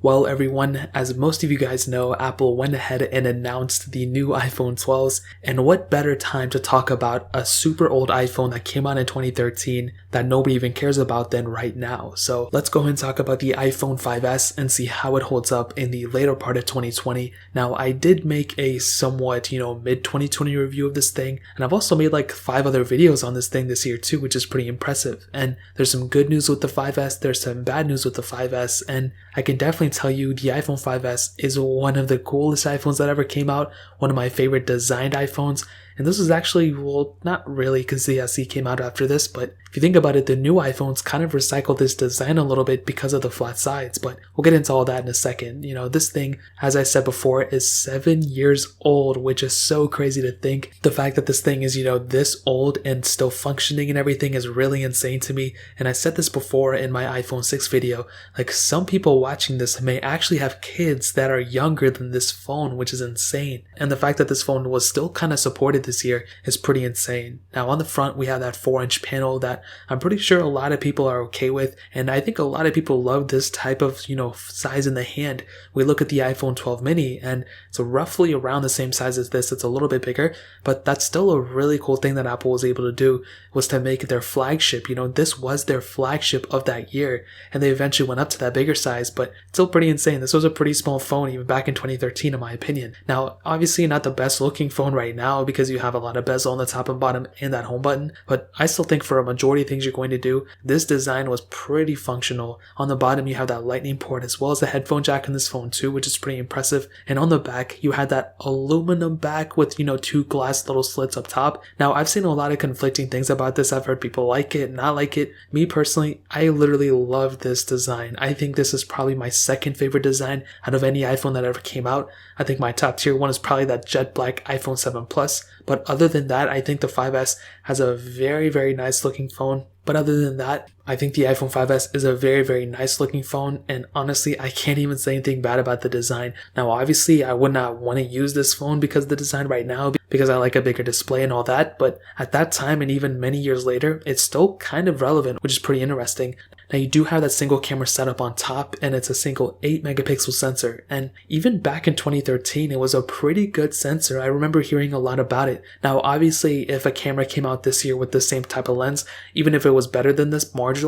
Well, everyone, as most of you guys know, Apple went ahead and announced the new iPhone 12s, and what better time to talk about a super old iPhone that came out in 2013 that nobody even cares about than right now. So let's go ahead and talk about the iPhone 5S and see how it holds up in the later part of 2020. Now, I did make a somewhat, mid-2020 review of this thing, and I've also made like 5 other videos on this thing this year too, which is pretty impressive. And there's some good news with the 5S, there's some bad news with the 5S, and I can definitely tell you the iPhone 5S is one of the coolest iPhones that ever came out, one of my favorite designed iPhones. And this is actually, well, not really because the SE came out after this, but if you think about it, the new iPhones kind of recycled this design a little bit because of the flat sides, but we'll get into all that in a second. This thing, as I said before, is 7 years old, which is so crazy to think. The fact that this thing is, this old and still functioning and everything is really insane to me. And I said this before in my iPhone 6 video, like some people watching this may actually have kids that are younger than this phone, which is insane. And the fact that this phone was still kind of supported this year is pretty insane. Now on the front, we have that 4-inch panel that I'm pretty sure a lot of people are okay with, and I think a lot of people love this type of, size in the hand. We look at the iPhone 12 mini and it's roughly around the same size as this. It's a little bit bigger, but that's still a really cool thing that Apple was able to do, was to make it their flagship. This was their flagship of that year, and they eventually went up to that bigger size, but still pretty insane. This was a pretty small phone even back in 2013 in my opinion. Now, obviously not the best looking phone right now because you have a lot of bezel on the top and bottom and that home button, but I still think for a majority of things you're going to do, this design was pretty functional. On the bottom you have that lightning port as well as the headphone jack in this phone too, which is pretty impressive. And on the back you had that aluminum back with 2 glass little slits up top. Now I've seen a lot of conflicting things about this. I've heard people like it, not like it. Me personally, I literally love this design. I think this is probably my second favorite design out of any iPhone that ever came out. I think my top tier one is probably that jet black iPhone 7 Plus. But other than that, I think the 5S has a very, very nice looking phone. But other than that, I think the iPhone 5S is a very, very nice looking phone, and honestly, I can't even say anything bad about the design. Now, obviously, I would not want to use this phone because of the design right now, because I like a bigger display and all that, but at that time and even many years later, it's still kind of relevant, which is pretty interesting. Now, you do have that single camera setup on top, and it's a single 8 megapixel sensor, and even back in 2013, it was a pretty good sensor. I remember hearing a lot about it. Now, obviously, if a camera came out this year with the same type of lens, even if it was better than this marginally,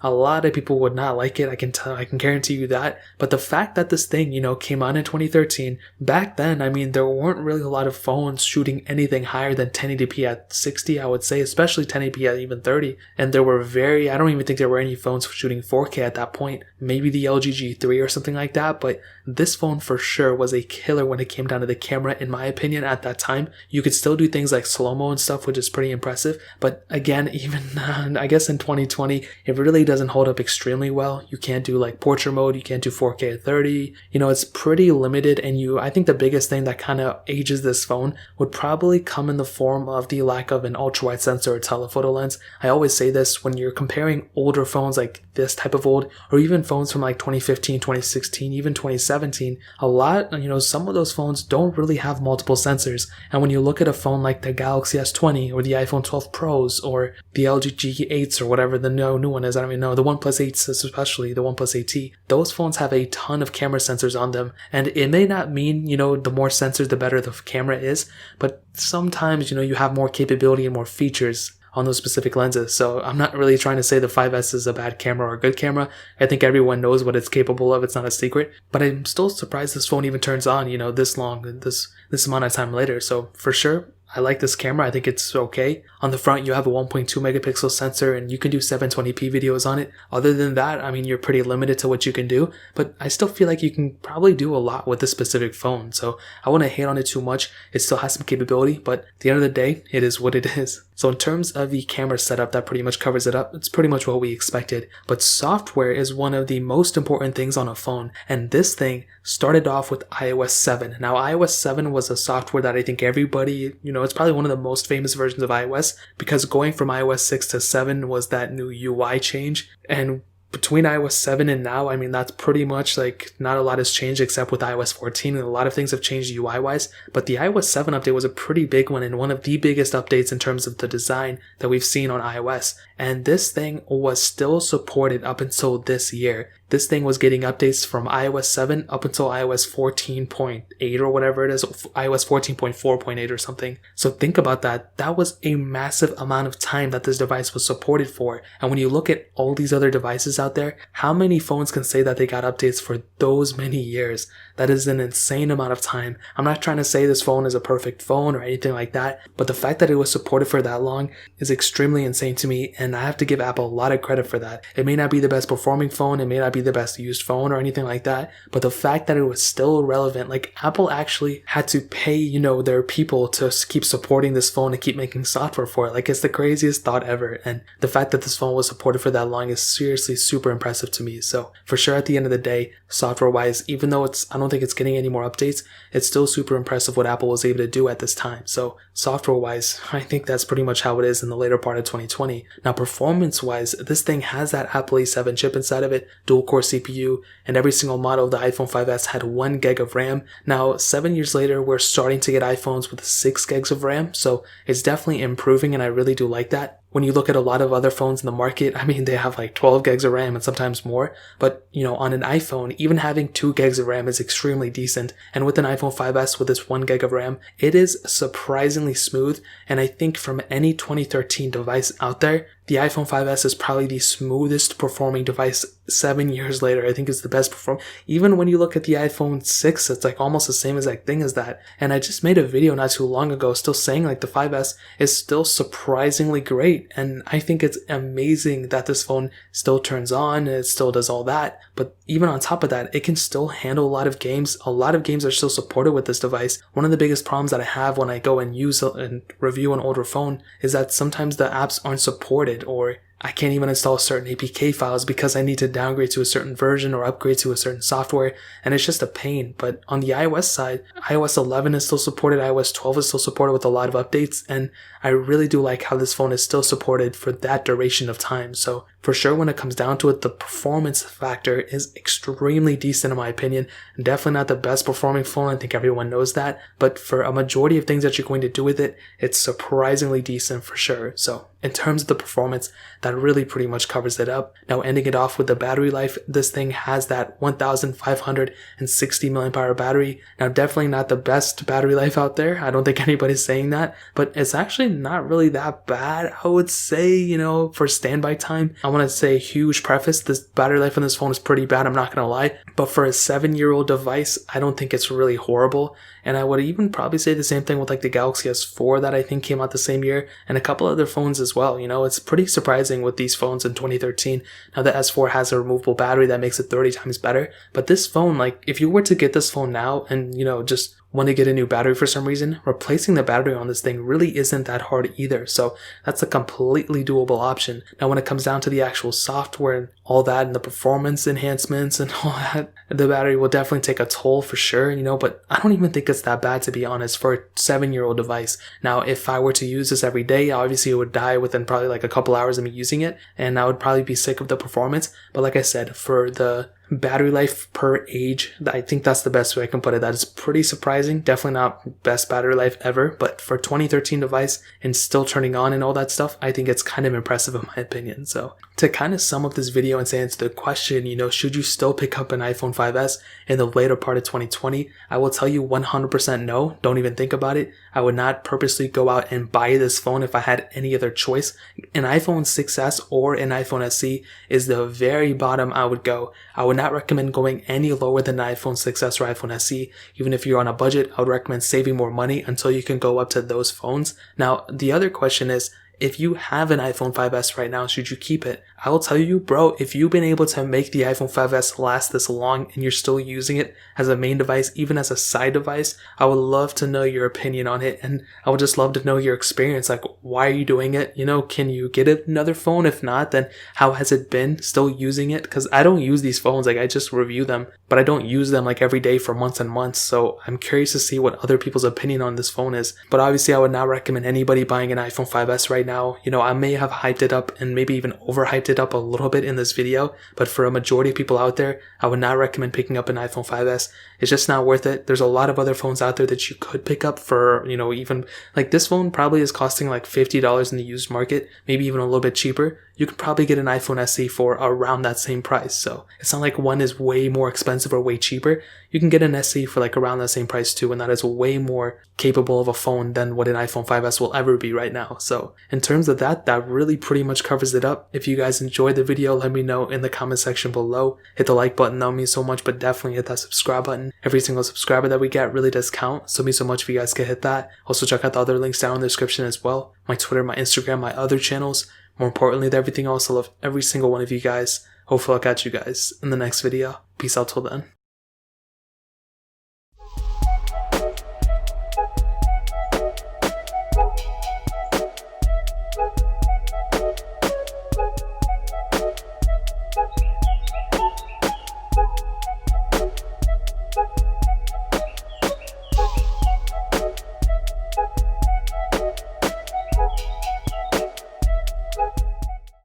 a lot of people would not like it. I can guarantee you that. But the fact that this thing, came out in 2013, back then, there weren't really a lot of phones shooting anything higher than 1080p at 60, I would say, especially 1080p at even 30. And there were I don't even think there were any phones shooting 4K at that point. Maybe the LG G3 or something like that, but this phone for sure was a killer when it came down to the camera, in my opinion, at that time. You could still do things like slow-mo and stuff, which is pretty impressive. But again, even I guess in 2020, it really doesn't hold up extremely well. You can't do like portrait mode, you can't do 4K at 30. It's pretty limited, and I think the biggest thing that kind of ages this phone would probably come in the form of the lack of an ultra-wide sensor or telephoto lens. I always say this when you're comparing older phones like this type of old, or even phones from like 2015, 2016, even 2017, a lot, some of those phones don't really have multiple sensors. And when you look at a phone like the Galaxy S20 or the iPhone 12 Pros or the LG G8s or whatever the new one is, I don't even know, the OnePlus 8s especially, the OnePlus 8T, those phones have a ton of camera sensors on them. And it may not mean, the more sensors the better the camera is, but sometimes, you have more capability and more features on those specific lenses. So I'm not really trying to say the 5S is a bad camera or a good camera. I think everyone knows what it's capable of. It's not a secret. But I'm still surprised this phone even turns on, this long, this amount of time later. So for sure, I like this camera. I think it's okay. On the front, you have a 1.2 megapixel sensor and you can do 720p videos on it. Other than that, you're pretty limited to what you can do, but I still feel like you can probably do a lot with this specific phone. So I wouldn't hate on it too much. It still has some capability, but at the end of the day, it is what it is. So in terms of the camera setup, that pretty much covers it up. It's pretty much what we expected. But software is one of the most important things on a phone. And this thing started off with iOS 7. Now, iOS 7 was a software that I think everybody, it's probably one of the most famous versions of iOS, because going from iOS 6 to 7 was that new UI change. And between iOS 7 and now, that's pretty much like not a lot has changed except with iOS 14, and a lot of things have changed UI wise. But the iOS 7 update was a pretty big one and one of the biggest updates in terms of the design that we've seen on iOS. And this thing was still supported up until this year. this thing was getting updates from iOS 7 up until iOS 14.8 or whatever it is, iOS 14.4.8 or something. So think about that. That was a massive amount of time that this device was supported for. And when you look at all these other devices out there, how many phones can say that they got updates for those many years? That is an insane amount of time. I'm not trying to say this phone is a perfect phone or anything like that, but the fact that it was supported for that long is extremely insane to me, and I have to give Apple a lot of credit for that. It may not be the best performing phone, it may not be the best used phone or anything like that, but the fact that it was still relevant, like Apple actually had to pay, their people to keep supporting this phone and keep making software for it. Like, it's the craziest thought ever, and the fact that this phone was supported for that long is seriously super impressive to me. So for sure, at the end of the day, software wise, even though I don't think it's getting any more updates, it's still super impressive what Apple was able to do at this time. So software wise, I think that's pretty much how it is in the later part of 2020. Now performance wise, this thing has that Apple A7 chip inside of it, dual core CPU, and every single model of the iPhone 5S had 1 gig of RAM. Now 7 years later, we're starting to get iPhones with 6 gigs of RAM, so it's definitely improving, and I really do like that. When you look at a lot of other phones in the market, I mean, they have like 12 gigs of RAM and sometimes more. But, on an iPhone, even having 2 gigs of RAM is extremely decent. And with an iPhone 5S with this 1 gig of RAM, it is surprisingly smooth. And I think from any 2013 device out there, the iPhone 5S is probably the smoothest performing device 7 years later. I think it's the best perform. Even when you look at the iPhone 6, it's like almost the same exact thing as that. And I just made a video not too long ago still saying like the 5S is still surprisingly great. And I think it's amazing that this phone still turns on and it still does all that. But even on top of that, it can still handle a lot of games. A lot of games are still supported with this device. One of the biggest problems that I have when I go and use and review an older phone is that sometimes the apps aren't supported, or I can't even install certain APK files because I need to downgrade to a certain version or upgrade to a certain software, and it's just a pain. But on the iOS side, iOS 11 is still supported, iOS 12 is still supported with a lot of updates, and I really do like how this phone is still supported for that duration of time. So for sure, when it comes down to it, the performance factor is extremely decent in my opinion. Definitely not the best performing phone, I think everyone knows that, but for a majority of things that you're going to do with it, it's surprisingly decent for sure. So in terms of the performance, that really pretty much covers it up. Now ending it off with the battery life, this thing has that 1560 milliamp hour battery. Now definitely not the best battery life out there. I don't think anybody's saying that, but it's actually not really that bad. I would say, for standby time, I want to say huge preface, this battery life on this phone is pretty bad, I'm not going to lie, but for a 7-year-old device, I don't think it's really horrible. And I would even probably say the same thing with like the Galaxy S4 that I think came out the same year, and a couple other phones as well. It's pretty surprising with these phones in 2013. Now the S4 has a removable battery that makes it 30 times better, but this phone, like if you were to get this phone now and just want to get a new battery for some reason, replacing the battery on this thing really isn't that hard either. So that's a completely doable option. Now when it comes down to the actual software and all that and the performance enhancements and all that, the battery will definitely take a toll for sure, but I don't even think it's that bad, to be honest, for a 7-year-old device. Now if I were to use this every day, obviously it would die within probably like a couple hours of me using it, and I would probably be sick of the performance. But like I said, for the battery life per age, I think that's the best way I can put it. That is pretty surprising. Definitely not best battery life ever, but for 2013 device and still turning on and all that stuff, I think it's kind of impressive in my opinion. So to kind of sum up this video and say answer the question, should you still pick up an iPhone 5S in the later part of 2020? I will tell you 100% no. Don't even think about it. I would not purposely go out and buy this phone if I had any other choice. An iPhone 6S or an iPhone SE is the very bottom I would go. I would not recommend going any lower than an iPhone 6S or iPhone SE. Even if you're on a budget, I would recommend saving more money until you can go up to those phones. Now, the other question is, if you have an iPhone 5S right now, should you keep it? I will tell you, bro, if you've been able to make the iPhone 5S last this long and you're still using it as a main device, even as a side device, I would love to know your opinion on it. And I would just love to know your experience. Like, why are you doing it? Can you get another phone? If not, then how has it been still using it? Because I don't use these phones. Like, I just review them, but I don't use them like every day for months and months. So I'm curious to see what other people's opinion on this phone is. But obviously, I would not recommend anybody buying an iPhone 5S right now. I may have hyped it up and maybe even overhyped it up a little bit in this video, but for a majority of people out there, I would not recommend picking up an iPhone 5S. It's just not worth it. There's a lot of other phones out there that you could pick up for, even like this phone probably is costing like $50 in the used market, maybe even a little bit cheaper. you could probably get an iPhone SE for around that same price. So it's not like one is way more expensive or way cheaper. You can get an SE for like around that same price too, and that is way more capable of a phone than what an iPhone 5S will ever be right now. So in terms of that really pretty much covers it up. If you guys enjoyed the video, let me know in the comment section below. Hit the like button, that would mean so much, but definitely hit that subscribe button. Every single subscriber that we get really does count, so it means so much if you guys could hit that. Also check out the other links down in the description as well. My Twitter, my Instagram, my other channels. More importantly than everything else, I love every single one of you guys. Hopefully I'll catch you guys in the next video. Peace out till then.